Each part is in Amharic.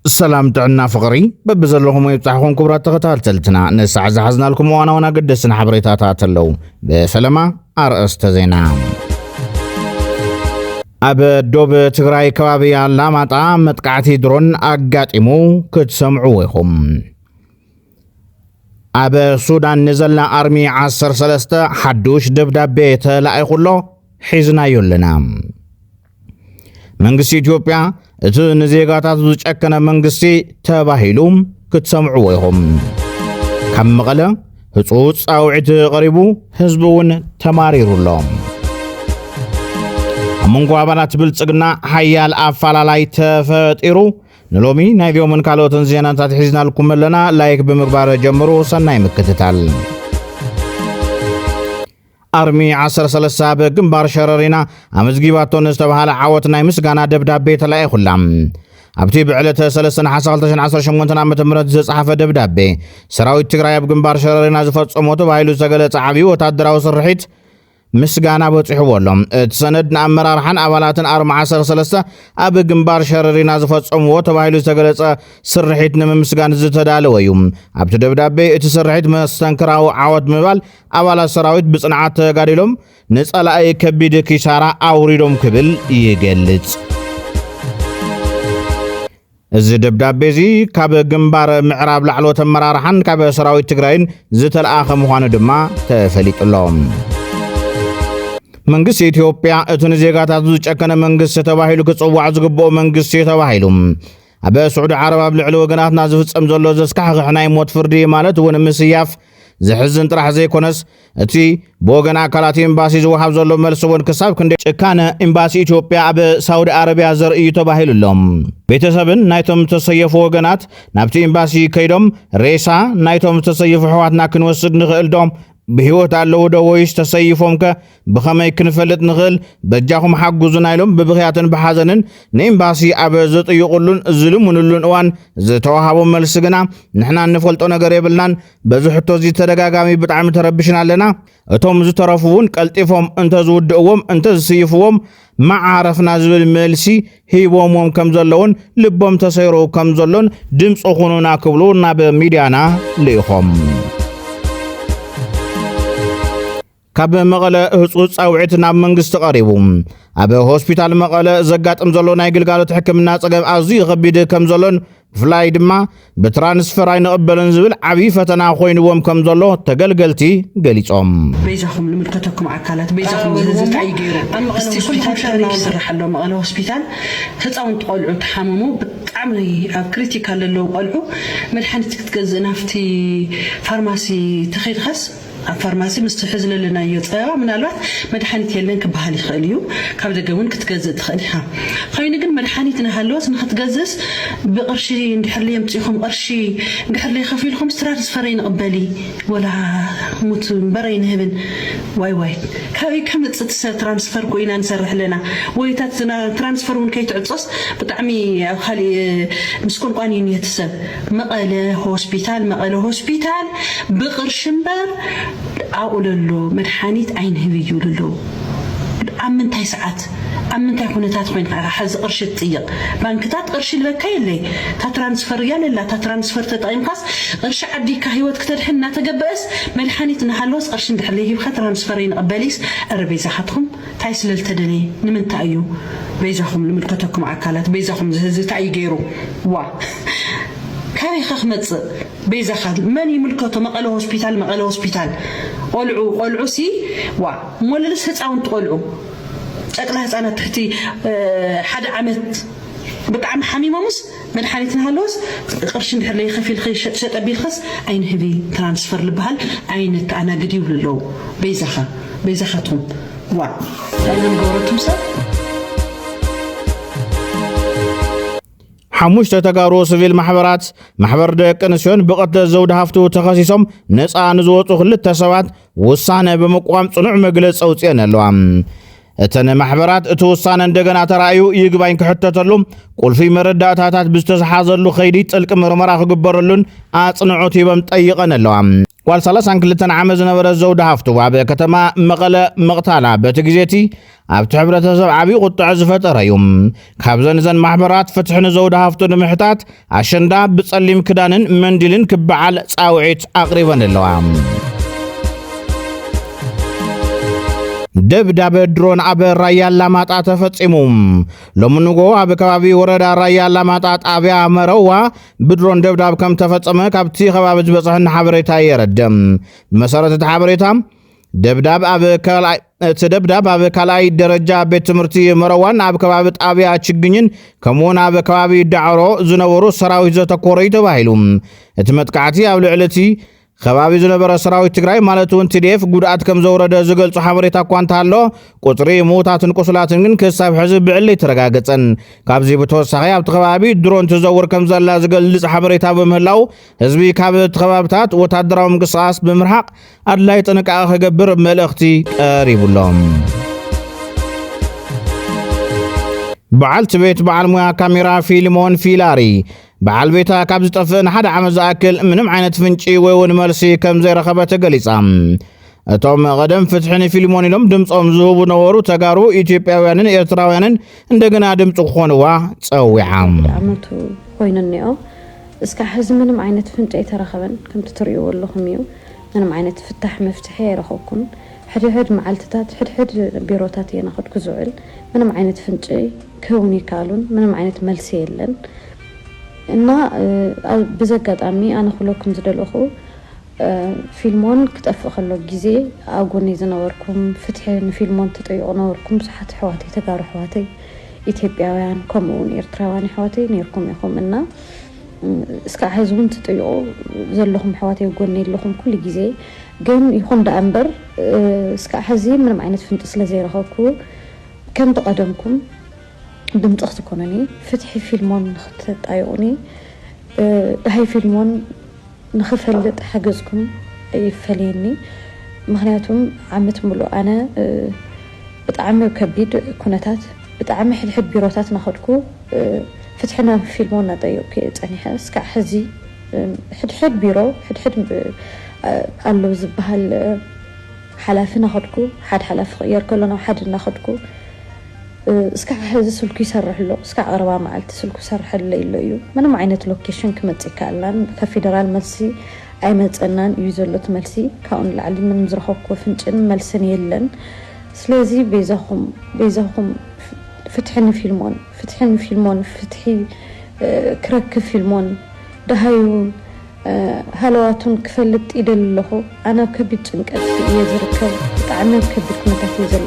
السلام تعنا فقري ببزلهم يفتحون كبرات تختالتلتنا نسع زحزنا لكم وانا قدسنا حبريتات اللو بسلامة أرأست زينا أب دوب تغراي كوابي اللاماتا متقعتي درون أقاتمو كتسمعوهم أب سودان نزلنا أرمي عصر سلسته حدوش دبدابي تلاقي خلو حزنا يولنا منغسي إثيوبيا እቱ ንዜጋታት ዝጨከነ መንግስቲ ተባሂሎም ክትሰምዑዎም ከም መቐለ ህጹጽ ጻውዒት ቀሪቡ ህዝቡን ተማሪሩሎም አመንጎ አባላት ብልጽግና ኃያል አፋላላይ ተፈጢሩ ንሎሚ ናይዶምን ካልኦትን ዜናታት ሒዝናልኩም ለና ላይክ ብምግባር ጀምሩ ሰናይ ምክትታል أرمي عصر سلسة بجنبار شررنا أمزجيباتون استبحال عوتنا مسجانا دبدابي تلاقي خلام أبتي بعلة سلسة حصلتشن عصر شمونتنا متمرد صحافة دبدابي سراوي تجري بجنبار شررنا زفت صموتو بايلو سجلة عبي وتدراو صرحت مسجانا بتحولهم تسندنا أمرار حن أولاتن أرمي عصر سلسة أب جنبار شررنا زفت صموتو بايلو سجلة صرحت نم مسجان زتدالو يوم أبتي دبدابي تسرحت مستنكراو عود مبال أولا سراويت بصنعات قادلهم نسأل أي كبيد كيسارة أوريدهم كبل يجلت الزدبدابي زي كاب جنبار معراب لعلو تمرارحن كاب سراويت تقرين زت الآخر مخانو دما تفليت اللهم منغس إثيوبيا اتون زيغاتا زوچكن منغس تباهيلو كصواع زغبو منغس تباهيلوم أبا سعود عرب بلعلو غناتنا زفصم زلو زسكح حناي موت فردي مالت ون مسياف زحزن طرح زي كونس اتي بوغنا كالاتي امباسي زوحاب زلو ملسون كساب كندي چكانه امباسي إثيوبيا اب سعود عربيا زرئي تباهيلوم ቤተሰብን ናይቶም ተሰየፉ ወገናት ናብቲ ኤምባሲ ከይዶም ሬሳ ናይቶም ተሰየፉ ሕዋትና ክንወስድ ንኽእል ዶም بهوت على ودا ويش تسيفهم ك بخمي كنفلت نغل بجاهم حجوزنا لهم ببغياتن بحزنن نيم باسي أبزت يقولون ظلمون اللون وان زتوهابهم ملسجنا نحنا نفلتنا قريبلنا بزحتو زي ترجعامي بتعمل تربشنا لنا توم زترفون كالتفهم أنت زود أوم أنت زسيفهم ما عرفنا زول ملسي هي وهم كم زلون لبهم تسيروا كم زلون دمس أخوننا كبلون بميديانا ليهم كاب مقالة هصوص أوعيتنا منغست قريبهم أبا هوسبيتال مقالة زقات امزلون ايقل قالوا تحكم الناس اقام عزي غبيد كمزلون فلايد ما بترانسفر اين قبلن زبل عبيفتنا خوينوهم كمزلو تقلقلتي قليتهم بيزاكم لملكتكم عكالات بيزاكم زلزلت عي قيرو هوسبيتال شارك يسرح اللو مقالة هوسبيتال هتعون تقولعو تحاممو بتعملي كريتيكال اللو قولعو ملحانتك تقزنا فتي فارماسي تخيل خس فارماسي مستحزل لنا يطيرا من الوقت مدحانيت يلين كبهالي خاليو كابدا قوون كتقزز تخليها خاينا قل مدحانيتنا هالوات نختقزز بقرشي ندحر لي يمتيخم قرشي ندحر لي خفيلكم ستراتس فرين قبالي ولا موت مبرين هبن واي كاوي كم تستسر ترانسفر كوينا نسرح لنا ويتات ترانسفر ون كي تعصص بطعمي خالي مسكون قانين يتسب مقالة هوسبيتال بقرشنبر أقول له مدحانيت عين هبيو له أمنتاي ساعات أمنتاي كونتات خوين حز قرش تطيق بانكتات قرش البكاي اللي تترانسفر يالا لا تترانسفر تطعيم قاس قرش عدي كهيوت كتر حنا تقبأس مدحانيت نحلوس قرش ندحليه بخا ترانسفرين قباليس أربيزا حتهم تايس للتدني نمن تأيو بيزاهم لملكتكم عكالات بيزاهم زهزت عي غيرو وا كاري خخمت بيزا خاد ماني ملكته مقاله هوسبيتال قلعو سي وا موللس هصاون تقلعو اقلا هصانا تحتي حدا عمت بطعم حميموس مدحانيتنا هالوس قرش ندحر لي خفيل شط ابي الخس عين هبي ترانسفر لبهال عين انا قديو للو بيزا خاتهم وا انا مغورتهم صح حموش تتقارو سفيل محبرات محبر ديك نسيون بقتل زود هافتو تخصيصهم نسعى نزوطو خلت تسوات وصانا بمقوام صنع مقلس اوتين اللوام እተን ማሕበራት እቲ ውሳነ እንደገና ተራእዩ ይግባኝ ክሕተተሉ ቁልፊ መረዳእታታት ብዝተሰሓዘሉ ኸይዲ ጥልቂ ምርመራ ክግበረሉን ኣጽንዖት ሂቦም ጠይቐን ኣለዋ ጓል 32 ዓመት ዝነበረ ዘውዳ ሃፍቱ ኣብ ከተማ መቐለ መቕታላ በቲ ግዜቲ ኣብቲ ሕብረተሰብ ዓብዪ ቁጥዕ ዝፈጠረ እዩ ካብዘን ማሕበራት ፍትሒ ንዘውዳ ሃፍቱ ንምሕታት ኣሸንዳ ብጸሊም ክዳንን መንዲልን ክበዓል ጻውዒት ኣቕሪበን ኣለዋ ደብዳቤ ድሮን ኣብ ራያ አላማጣ ተፈጺሙ ለምንጎ ኣብ ከባቢ ወረዳ ራያ አላማጣ ጣብያ መረዋ ብድሮን ደብዳቤ ከም ተፈጸመ ካብቲ ከባቢ ዝበጽሐን ሓበሬታ የረድም መሰረት እቲ ሓበሬታ ደብዳቤ ኣብ ካልኣይ ደረጃ ቤት ትምህርቲ መረዋን ኣብ ከባቢ ጣብያ ችግኝን ከምኡውን ኣብ ከባቢ ዳዕሮ ዝነበሩ ሰራዊት ዘተኮረ ተባሂሉ እቲ መጥቃዕቲ ኣብ ልዕልቲ ከባቢ ዝነበረ ሰራዊት ትግራይ ማለት እውን TDF ጉድኣት ከም ዘወረደ ዝገልጹ ሓበሬታ እኳ እንተሃሎ ቁጽሪ ሞታትን ቁስላትን ግን ክሳብ ሕዚ ብዕሊ ተረጋገጸን ካብዚ ብተወሳኺ ኣብቲ ከባቢ ድሮን ትዘውር ከም ዘላ ዝገልጽ ሓበሬታ በምህላው ህዝቢ ካብ ከባቢታት ወታደራዊ ምንቅስቓስ ብምርሓቕ ኣድላይ ጥንቃቐ ክገብር መልእኽቲ ቀሪቡሎም በዓልቲ ቤት በዓል ሙያ ካሜራ ፊልሞን ፊላሪ በዓል ቤታ ካብ ዝጠፍእን ሓደ ዓመት ዝኣክል ምንም ዓይነት ፍንጪ ወይ እውን መልሲ ከም ዘይረኸበ ተገሊጻ እቶም ቀደም ፍትሕን ፊልሞን ኢሎም ድምፆም ዝህቡ ነበሩ ተጋሩ ኢትዮጵያውያንን ኤርትራውያንን እንደገና ድምፁ ክኾንዋ ፀዊዓ ዓመቱ ኮይነኒኦ እስካ ሕዚ ምንም ዓይነት ፍንጪ ኣይተረኸበን ከምቲ ትሪእዎ ኣለኹም እዩ ምንም ዓይነት ፍታሕ መፍትሒ ኣይረኸብኩን ሕድሕድ መዓልትታት ሕድሕድ ቢሮታት እየ ናኸድኩ ዝውዕል ምንም ዓይነት ፍንጪ ክውን ይካሉን ምንም ዓይነት መልሲ የለን እና ብዘጋጣሚ ኣነ ኩለኩም ዝደለኹ ፊልሞን ክጠፍእ ከሎ ግዜ ኣብ ጎኒ ዝነበርኩም ፍትሒ ንፊልሞን ትጠይቁ ነበርኩም ብዙሓት ኣሕዋተይ ተጋሩ ኣሕዋተይ ኢትዮጵያውያን ከምኡውን ኤርትራውያን ኣሕዋተይ ነይርኩም ኢኹም እና እስካዕ ሕዚ እውን ትጠይቁ ዘለኹም ኣሕዋተይ ጎኒ ኣለኹም ኩሉ ግዜ ግን ይኹን ዳኣ እምበር እስካዕ ሕዚ ምንም ዓይነት ፍንጪ ስለዘይረኸብኩ ከም ተቐደምኩም ድምፂ ክትኮነኒ ፍትሒ ፊልሞን ንኽትጣይቁኒ ድሃይ ፊልሞን ንኽፈልጥ ሓገዝኩም ይፈልየኒ ምክንያቱም ዓመት ሙሉእ ኣነ ብጣዕሚ ከቢድ ኩነታት ብጣዕሚ ሕድሕድ ቢሮታት ናኸድኩ ፍትሕና ፊልሞን ናጠየቅኩ ፀኒሐ እስካዕ ሕዚ ሕድሕድ ቢሮ ሕድሕድ ኣሎ ዝበሃል ሓላፊ ናኸድኩ ሓደ ሓላፊ ክቅየር ከሎ ናብ ሓደ እናኸድኩ እስካዕ ሕዚ ስልኩ ይሰርሕሎ እስካዕ 40 መዓልቲ ስልኩ ይሰርሕለ ኢሎ እዩ ምንም ዓይነት ሎኬሽን ክመጽእ ይከኣልናን ከፌደራል መልሲ ኣይመፀናን እዩ ዘሎት መልሲ ካብኡ ንላዕሊ ምንም ዝረኸብኩ ፍንጭን መልስን የለን ስለዚ ቤዛኹም ፍትሕን ፊልሞን ፍትሒ ክረክብ ፊልሞን ድሃዩን ሃለዋቱን ክፈልጥ ይደሊ ኣለኹ ኣነ ከቢድ ጭንቀት እየ ዝርከብ ብጣዕሚ ከቢድ ኩነታት እየ ዘሎ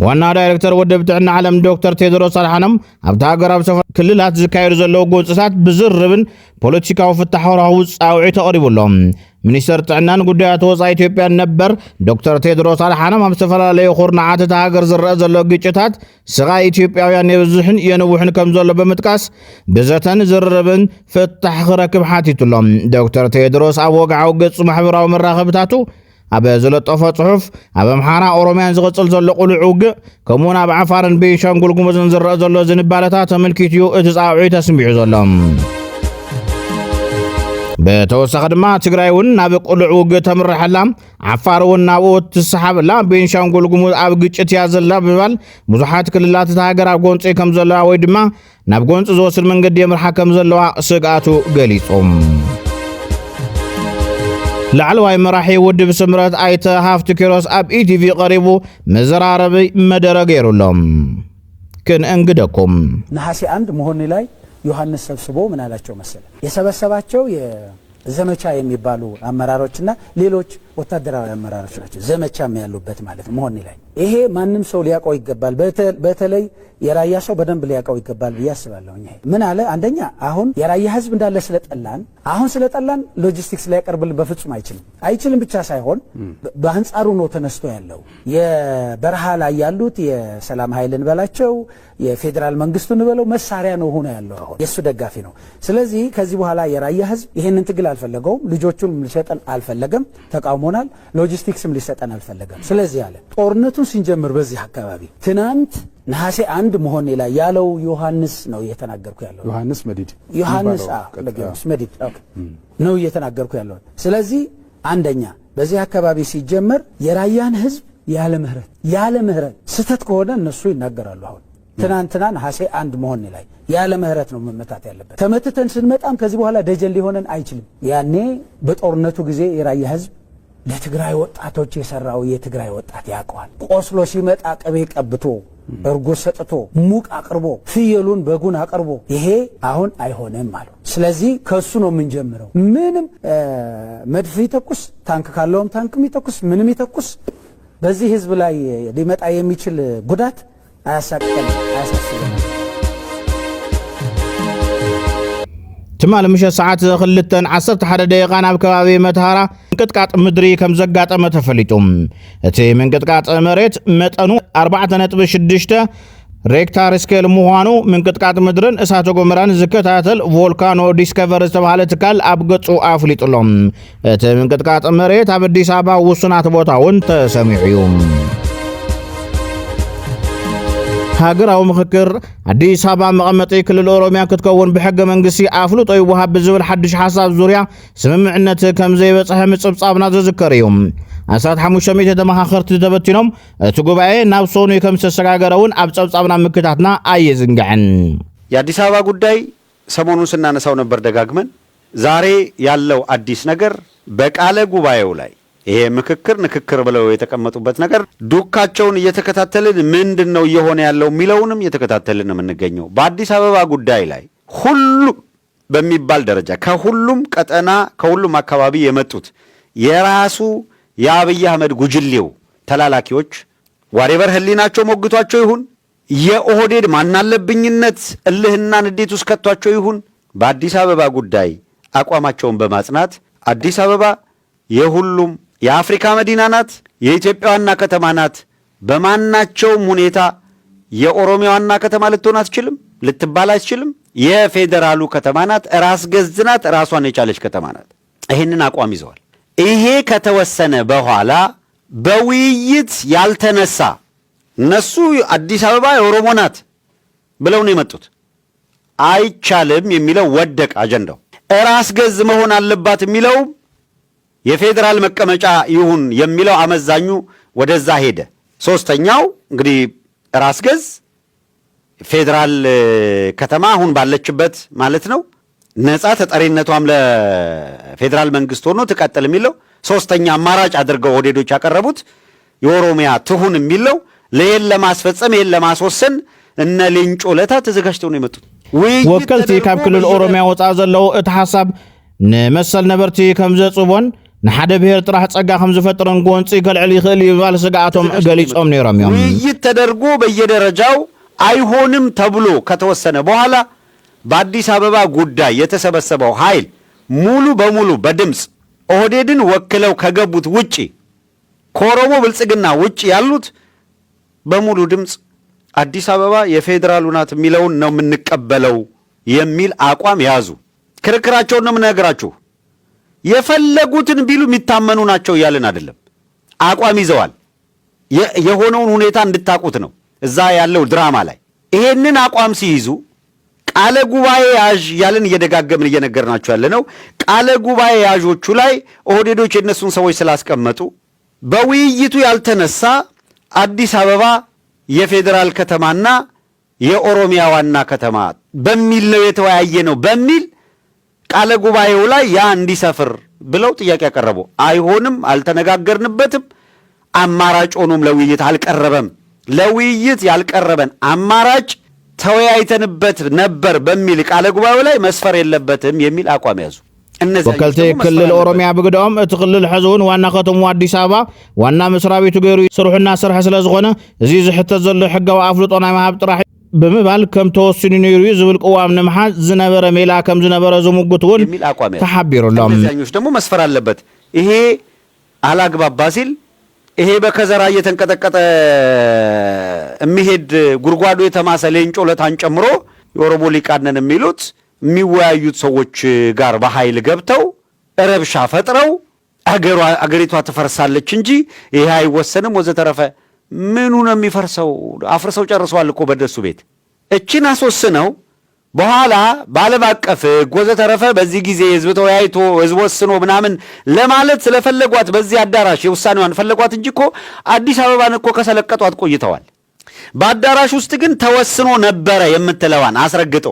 ዋና ዳይሬክተር ወደብ ጥዕና ዓለም ዶክተር ቴድሮስ አድሓኖም ኣብታ ሃገር ኣብ ክልላት ዝካየዱ ዘለዉ ጎንፅታት ብዝርብን ፖለቲካዊ ፍታሕ ረኽቡ ጻውዒት ተቐሪቡሎም ሚኒስተር ጥዕናን ጉዳያት ወፃኢ ኢትዮጵያ ነበር ዶክተር ቴድሮስ አድሓኖም ኣብ ዝተፈላለዩ ኩርናዓት እታ ሃገር ዝረአ ዘሎ ግጭታት ስቓይ ኢትዮጵያውያን የብዝሕን የንውሕን ከም ዘሎ ብምጥቃስ ብዘተን ዝርብን ፍታሕ ክረክብ ሓቲቱሎም ዶክተር ቴድሮስ ኣብ ወግዓዊ ገጹ ማሕበራዊ መራኸብታቱ ኣብ ዝለጠፈ ጽሑፍ ኣብ ኣምሓራ ኦሮምያን ዝቕፅል ዘሎ ቁልዕ ውግእ ከምኡውን ኣብ ዓፋርን ቤንሻንጉል ጉሙዝን ዝረአ ዘሎ ዝንባለታት ተመልኪቱ እቲ ጻውዒት ተስሚዑ ዘሎ ብተወሳኺ ድማ ትግራይ እውን ናብ ቁልዕ ውግእ ተምርሐላ ዓፋር እውን ናብኡ ትሰሓብላ ቤንሻንጉል ጉሙዝ ኣብ ግጭት እያ ዘላ ብምባል ብዙሓት ክልላት እታ ሃገር ኣብ ጎንፂ ከም ዘለዋ ወይ ድማ ናብ ጎንፂ ዝወስድ መንገዲ የምርሓ ከም ዘለዋ ስግኣቱ ገሊፆም ላዕለዋይ መራሒ ውድብ ስምረት ኣይተ ሃፍቱ ኪሮስ ኣብ ኢቲቪ ቀሪቡ መዘራረቢ መደረ ገይሩሎም ክንእንግደኩም ነሐሴ 1 መሆን ላይ ዮሐንስ ሰብስቦ ምን አላቸው መሰለ የሰበሰባቸው የዘመቻ የሚባሉ አመራሮችና ሌሎች ወታደራዊ አመራሮች ናቸው ዘመቻም ያሉበት ማለት መሆን ላይ ይሄ ማንንም ሰው ሊያቀው ይገባል በተለይ የራያ ሰው በደንብ ሊያቀው ይገባል ብያስባለሁ ምን አለ አንደኛ አሁን የራያ ህዝብ እንዳለ ስለጠላን ሎጂስቲክስ ሊያቀርብል በፍጹም አይችልም ብቻ ሳይሆን በአንጻሩ ነው ተነስቶ ያለው የበረሃ ላይ ያሉት የሰላም ኃይልን በላቸው የፌደራል መንግስቱን በለው መሳሪያ ነው ሆነ ያለው አሁን የሱ ደጋፊ ነው ስለዚህ ከዚህ በኋላ የራያ ህዝብ ይሄንን ትግል አልፈለገውም ልጆቹን ምልሸጠን አልፈለገም ተቃውሞ ተቃውሞናል ሎጂስቲክስም ሊሰጠን አልፈለገም ስለዚህ አለ ጦርነቱን ሲንጀምር በዚህ አካባቢ ትናንት ነሐሴ 1 መሆን ላይ ያለው ዮሐንስ ነው እየተናገርኩ ያለው ዮሐንስ መዲድ መዲድ ነው እየተናገርኩ ያለው ስለዚህ አንደኛ በዚህ አካባቢ ሲጀመር የራያን ህዝብ ያለ ምህረት ስተት ከሆነ እነሱ ይናገራሉ አሁን ትናንትና ነሐሴ 1 መሆን ላይ ያለ ምህረት ነው መመታት ያለበት ተመትተን ስንመጣም ከዚህ በኋላ ደጀል ሊሆነን አይችልም ያኔ በጦርነቱ ጊዜ የራያ ህዝብ ለትግራይ ወጣቶች የሰራው የትግራይ ወጣት ያውቀዋል ቆስሎ ሲመጣ ቅቤ ቀብቶ እርጎ ሰጥቶ ሙቅ አቅርቦ ፍየሉን በጉን አቅርቦ ይሄ አሁን አይሆንም አሉ ስለዚህ ከሱ ነው የምንጀምረው ምንም መድፍ ይተኩስ ታንክ ካለውም ታንክም ይተኩስ ምንም ይተኩስ በዚህ ህዝብ ላይ ሊመጣ የሚችል ጉዳት አያሳቅቀን አያሳስበን ትማል ምሸት ሰዓት 2:11 ደቂቃ ናብ ከባቢ መተሃራ ምንቅጥቃጥ ምድሪ ከም ዘጋጠመ ተፈሊጡ እቲ ምንቅጥቃጥ መሬት መጠኑ 4.6 ሬክታር ስኬል ምዃኑ ምንቅጥቃጥ ምድርን እሳተ ጎመራን ዝከታተል ቮልካኖ ዲስከቨር ዝተባሃለ ትካል ኣብ ገጹ ኣፍሊጡሎም እቲ ምንቅጥቃጥ መሬት ኣብ አዲስ አበባ ውሱናት ቦታውን ተሰሚዑ እዩ ሃገራዊ ምክክር አዲስ አበባ መቐመጢ ክልል ኦሮሚያ ክትከውን ብሕገ መንግስቲ ኣፍልጦ ይወሃብ ብዝብል ሓድሽ ሓሳብ ዙርያ ስምምዕነት ከም ዘይበፅሐ ምፅብፃብና ዝዝከር እዩ 1500 ተመኻኸርቲ ተበቲኖም እቲ ጉባኤ ናብ ሶኑ ከም ዝተሰጋገረውን ኣብ ፀብፃብና ምክታትና ኣይዝንግዕን የአዲስ አበባ ጉዳይ ሰሞኑን ስናነሳው ነበር ደጋግመን ዛሬ ያለው አዲስ ነገር በቃለ ጉባኤው ላይ ይሄ ንክክር ብለው የተቀመጡበት ነገር ዱካቸውን እየተከታተልን ምንድነው እየሆነ ያለው ሚለውንም እየተከታተልን ነው የምንገኘው በአዲስ አበባ ጉዳይ ላይ ሁሉ በሚባል ደረጃ ከሁሉም ቀጠና ከሁሉም አካባቢ የመጡት የራሱ የአብይ አህመድ ጉጅሌው ተላላኪዎች ዋሬቨር ህሊናቸው ሞግቷቸው ይሁን የኦህዴድ ማናለብኝነት እልህና ንዴት ውስጥ ከተቷቸው ይሁን በአዲስ አበባ ጉዳይ አቋማቸውን በማጽናት አዲስ አበባ የሁሉም የአፍሪካ መዲና ናት የኢትዮጵያ ዋና ከተማ ናት በማናቸውም ሁኔታ የኦሮሚያ ዋና ከተማ ልትሆን አትችልም ልትባል አትችልም የፌደራሉ ከተማ ናት ራስ ገዝ ናት ራሷን የቻለች ከተማ ናት ይሄንን አቋም ይዘዋል ይሄ ከተወሰነ በኋላ በውይይት ያልተነሳ እነሱ አዲስ አበባ የኦሮሞ ናት ብለው ነው የመጡት አይቻልም የሚለው ወደቅ አጀንዳው ራስ ገዝ መሆን አለባት የሚለው የፌደራል መቀመጫ ይሁን የሚለው አመዛኙ ወደዛ ሄደ ሶስተኛው እንግዲህ ራስ ገዝ ፌደራል ከተማ አሁን ባለችበት ማለት ነው ነፃ ተጠሪነቷም ለፌደራል መንግስት ሆኖ ተቀጥል የሚለው ሶስተኛ አማራጭ አድርገው ኦህዴዶች ያቀረቡት የኦሮሚያ ትሁን የሚለው ለየለ ለማስፈጸም የለ ለማስወሰን እነ ሌንጮ ለታ ተዘጋጅተው ነው የመጡት ወከልቲ ካብ ክልል ኦሮሚያ ወጣ ዘለው እቲ ሐሳብ ንመሰል ነበርቲ ከም ዘጽቦን ንሓደ ብሔር ጥራሕ ጸጋ ከም ዝፈጥረን ጎንፂ ከልዕል ይኽእል ይባል ስጋኣቶም ገሊጾም ነይሮም እዮም ውይይት ተደርጎ በየደረጃው አይሆንም ተብሎ ከተወሰነ በኋላ በአዲስ አበባ ጉዳይ የተሰበሰበው ኃይል ሙሉ በሙሉ በድምጽ ኦህዴድን ወክለው ከገቡት ውጪ ከኦሮሞ ብልጽግና ውጪ ያሉት በሙሉ ድምጽ አዲስ አበባ የፌደራሉ ናት የሚለውን ነው የምንቀበለው የሚል አቋም ያዙ ክርክራቸውን ነው የምነግራችሁ የፈለጉትን ቢሉ የሚታመኑ ናቸው ያለን አይደለም አቋም ይዘዋል የሆነውን ሁኔታ እንድታቁት ነው እዛ ያለው ድራማ ላይ ይሄንን አቋም ሲይዙ ቃለ ጉባኤ ያዥ ያለን እየደጋገምን እየነገርናችሁ ያለ ነው ቃለ ጉባኤ ያዦቹ ላይ ኦህዴዶች የነሱን ሰዎች ስላስቀመጡ በውይይቱ ያልተነሳ አዲስ አበባ የፌደራል ከተማና የኦሮሚያ ዋና ከተማ በሚል ነው የተወያየ ነው በሚል ቃለ ጉባኤው ላይ ያ እንዲሰፍር ብለው ጥያቄ ያቀረቡ አይሆንም አልተነጋገርንበትም አማራጭ ሆኖም ለውይይት አልቀረበም ለውይይት ያልቀረበን አማራጭ ተወያይተንበት ነበር በሚል ቃለ ጉባኤው ላይ መስፈር የለበትም የሚል አቋም ያዙ ወከልቲ ክልል ኦሮሚያ ብግዳኦም እቲ ክልል ሕዝውን ዋና ከተማ አዲስ አበባ ዋና መስሪያ ቤቱ ገይሩ ስሩሕና ስራሕ ስለ ዝኾነ እዚ ዝሕተት ዘሎ ሕጋዊ አፍልጦ ናይ ማህብ ጥራሕ ብምባል ከም ተወስኑ ነይሩ ዝብል ቅዋም ንምሓዝ ዝነበረ ሜላ ከም ዝነበረ ዝሙግቱን ተሓቢሩሎም እነዚያኞች ደግሞ መስፈር አለበት ይሄ አላግባባ ሲል ይሄ በከዘራ እየተንቀጠቀጠ የሚሄድ ጉርጓዶ የተማሰለ እንጮለታን ጨምሮ የኦሮሞ ሊቃነን የሚሉት የሚወያዩት ሰዎች ጋር በኃይል ገብተው ረብሻ ፈጥረው አገሪቷ ትፈርሳለች እንጂ ይሄ አይወሰንም ወዘተረፈ። ምኑ ነው የሚፈርሰው? አፍርሰው ጨርሰዋል እኮ በደሱ ቤት። እቺን አስወስነው በኋላ በዓለም አቀፍ ወዘተረፈ በዚህ ጊዜ ህዝብ ተወያይቶ ህዝብ ወስኖ ምናምን ለማለት ስለፈለጓት በዚህ አዳራሽ የውሳኔዋን ፈለጓት እንጂ እኮ አዲስ አበባን እኮ ከሰለቀጧት ቆይተዋል። በአዳራሽ ውስጥ ግን ተወስኖ ነበረ የምትለዋን አስረግጦ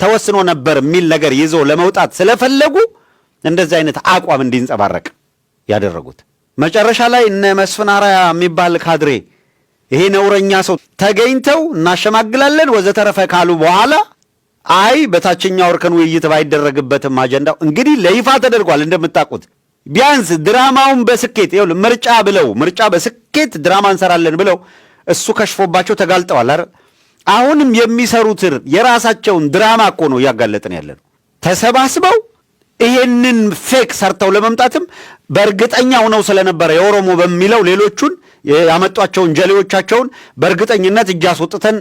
ተወስኖ ነበር የሚል ነገር ይዞ ለመውጣት ስለፈለጉ እንደዚህ አይነት አቋም እንዲንጸባረቅ ያደረጉት። መጨረሻ ላይ እነ መስፍን አርአያ የሚባል ካድሬ ይሄ ነውረኛ ሰው ተገኝተው እናሸማግላለን ወዘተረፈ ካሉ በኋላ አይ በታችኛው እርከን ውይይት ባይደረግበትም አጀንዳው እንግዲህ ለይፋ ተደርጓል። እንደምታውቁት ቢያንስ ድራማውን በስኬት ይኸውልህ ምርጫ በስኬት ድራማ እንሰራለን ብለው እሱ ከሽፎባቸው ተጋልጠዋል አይደል? አሁንም የሚሰሩት የራሳቸውን ድራማ እኮ ነው እያጋለጥን ያለነው። ተሰባስበው ይሄንን ፌክ ሰርተው ለመምጣትም በእርግጠኛ ሆነው ስለነበረ የኦሮሞ በሚለው ሌሎቹን ያመጧቸውን ጀሌዎቻቸውን በእርግጠኝነት እጅ አስወጥተን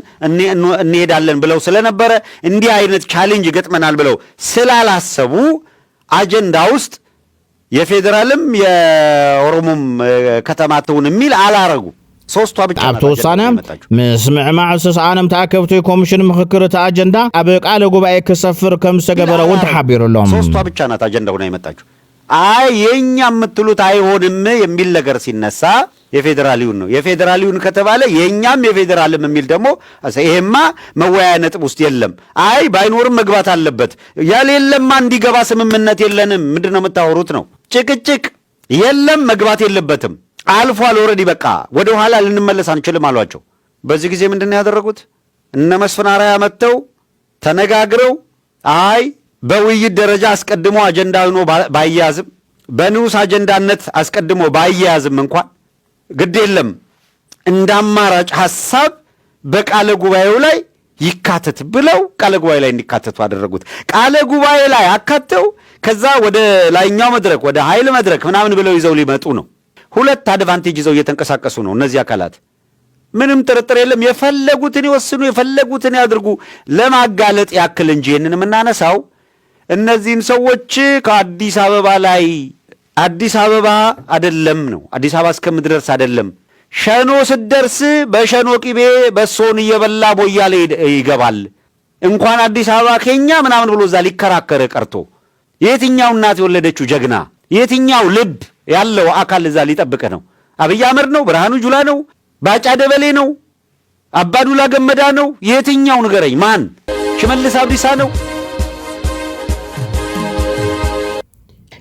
እንሄዳለን ብለው ስለነበረ እንዲህ አይነት ቻሌንጅ ይገጥመናል ብለው ስላላሰቡ አጀንዳ ውስጥ የፌዴራልም የኦሮሞም ከተማ ትሁን የሚል አላረጉ። ሶስቷ ብቻ አብ ተወሳነ ምስ ምዕማዕ ዝተሰኣነም ተኣከብቲ ኮሚሽን ምክክር እቲ አጀንዳ ኣብ ቃለ ጉባኤ ክሰፍር ከም ዝተገበረ እውን ተሓቢሩሎም። ሶስቷ ብቻ ናት አጀንዳው ነው የመጣችው። አይ የኛ የምትሉት አይሆንም የሚል ነገር ሲነሳ የፌዴራሊውን ነው የፌዴራሊውን ከተባለ የኛም የፌዴራልም የሚል ደግሞ ይሄማ መወያያ ነጥብ ውስጥ የለም። አይ ባይኖርም መግባት አለበት ያሌለማ እንዲገባ ስምምነት የለንም። ምንድነው የምታወሩት ነው? ጭቅጭቅ የለም መግባት የለበትም አልፏል። ኦልሬዲ በቃ ወደ ኋላ ልንመለስ አንችልም አሏቸው። በዚህ ጊዜ ምንድነው ያደረጉት? እነ መስፍን አርአያ መጥተው ተነጋግረው አይ በውይይት ደረጃ አስቀድሞ አጀንዳ ሆኖ ባያያዝም በንዑስ አጀንዳነት አስቀድሞ ባያያዝም እንኳን ግድ የለም እንደ አማራጭ ሐሳብ በቃለ ጉባኤው ላይ ይካተት ብለው ቃለ ጉባኤ ላይ እንዲካተቱ አደረጉት። ቃለ ጉባኤ ላይ አካተው ከዛ ወደ ላይኛው መድረክ ወደ ኃይል መድረክ ምናምን ብለው ይዘው ሊመጡ ነው። ሁለት አድቫንቴጅ ይዘው እየተንቀሳቀሱ ነው እነዚህ አካላት። ምንም ጥርጥር የለም። የፈለጉትን ይወስኑ፣ የፈለጉትን ያድርጉ። ለማጋለጥ ያክል እንጂ ይህንን የምናነሳው እነዚህን ሰዎች ከአዲስ አበባ ላይ አዲስ አበባ አይደለም ነው አዲስ አበባ እስከምትደርስ አይደለም። ሸኖ ስትደርስ በሸኖ ቅቤ በሶን እየበላ ቦያሌ ይገባል። እንኳን አዲስ አበባ ከኛ ምናምን ብሎ እዛ ሊከራከር ቀርቶ የትኛው እናት የወለደችው ጀግና የትኛው ልብ ያለው አካል እዛ ሊጠብቅ ነው? አብይ አህመድ ነው? ብርሃኑ ጁላ ነው? ባጫ ደበሌ ነው? አባዱላ ገመዳ ነው? የትኛው ንገረኝ? ማን? ሽመልስ አብዲሳ ነው?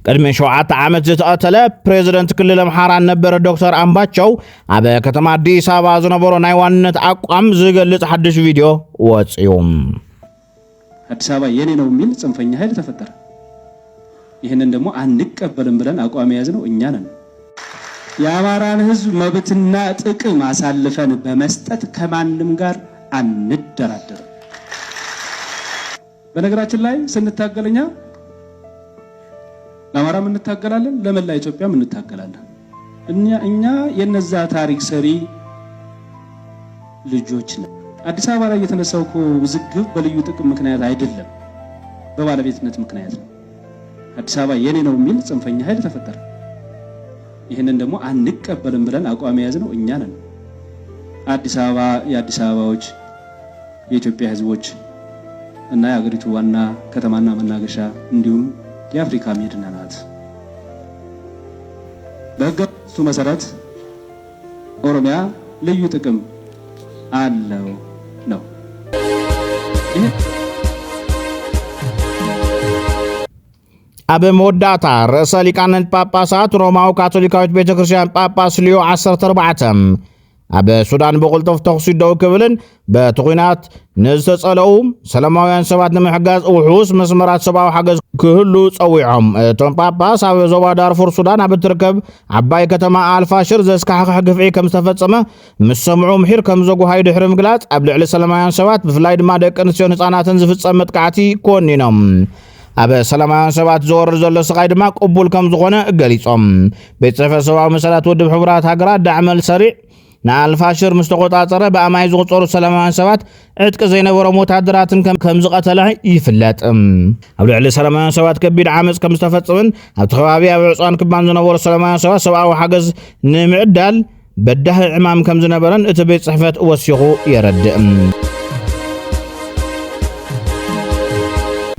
ቅድሚ 7 ዓመት ዝተቐተለ ፕሬዚደንት ክልል አምሓራ ነበረ ዶክተር አምባቸው ኣብ ከተማ አዲስ አበባ ዝነበሮ ናይ ዋንነት አቋም ዝገልጽ ሓድሽ ቪድዮ ወጽዩ። አዲስ አበባ የኔ ነው የሚል ጽንፈኛ ኃይል ተፈጠረ። ይህንን ደግሞ አንቀበልም ብለን አቋም የያዝነው እኛ ነን። የአማራን ሕዝብ መብትና ጥቅም አሳልፈን በመስጠት ከማንም ጋር አንደራደርም። በነገራችን ላይ ስንታገልኛ ለአማራም እንታገላለን፣ ለመላ ኢትዮጵያም እንታገላለን። እኛ የነዛ ታሪክ ሰሪ ልጆች ነን። አዲስ አበባ ላይ የተነሳው ውዝግብ በልዩ ጥቅም ምክንያት አይደለም፣ በባለቤትነት ምክንያት ነው። አዲስ አበባ የኔ ነው የሚል ጽንፈኛ ኃይል ተፈጠረ። ይህንን ደግሞ አንቀበልም ብለን አቋም የያዝነው እኛ ነን። አዲስ አበባ የአዲስ አበባዎች የኢትዮጵያ ህዝቦች እና የአገሪቱ ዋና ከተማና መናገሻ እንዲሁም የአፍሪካ መዲና ናት። በሕገ መንግስቱ መሰረት ኦሮሚያ ልዩ ጥቅም አለው ነው። ኣብ መወዳእታ ርእሰ ሊቃነ ጳጳሳት ሮማዊ ካቶሊካዊት ቤተ ክርስቲያን ጳጳስ ሊዮ 14 ኣብ ሱዳን ብቕልጡፍ ተኽሲ ደው ክብልን በቲ ኹናት ንዝተጸለኡ ሰላማውያን ሰባት ንምሕጋዝ ውሑስ መስመራት ሰብኣዊ ሓገዝ ክህሉ ጸዊዖም። እቶም ጳጳስ ኣብ ዞባ ዳርፉር ሱዳን ኣብ እትርከብ ዓባይ ከተማ ኣልፋሽር ዘስካሕክሕ ግፍዒ ከም ዝተፈጸመ ምስ ሰምዑ ምሒር ከም ዘጓሃዩ ድሕሪ ምግላጽ ኣብ ልዕሊ ሰላማውያን ሰባት ብፍላይ ድማ ደቂ ኣንስትዮን ህጻናትን ዝፍጸም መጥቃዕቲ ኮኒኖም። ኣብ ሰላማውያን ሰባት ዝወርድ ዘሎ ስቃይ ድማ ቅቡል ከም ዝኾነ ገሊጾም። ቤት ጽሕፈት ሰብኣዊ መሰላት ውድብ ሕቡራት ሃገራት ዳዕመል ሰሪዕ ንአልፋሽር ምስተቆጣጸረ በአማይ ዝቁፀሩ ሰላማውያን ሰባት ዕጥቂ ዘይነበሮም ወታደራትን ከም ዝቀተለ ይፍለጥ ኣብ ልዕሊ ሰላማውያን ሰባት ከቢድ ዓመፅ ከም ዝተፈጸመን ኣብቲ ከባቢ ኣብ ዕፅዋን ክባን ዝነበሩ ሰላማውያን ሰባት ሰብኣዊ ሓገዝ ንምዕዳል በዳህ ዕማም ከም ዝነበረን እቲ ቤት ጽሕፈት ወሲኹ የረድእ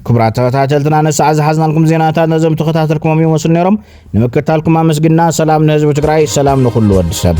ክብራት ተከታተልትና ነሳዕ ዝሓዝናልኩም ዜናታት ነዞም ተከታተልኩም ይመስሉ ነይሮም ንምክትታልኩም ኣመስግና ሰላም ንህዝቢ ትግራይ ሰላም ንኩሉ ወዲ ሰብ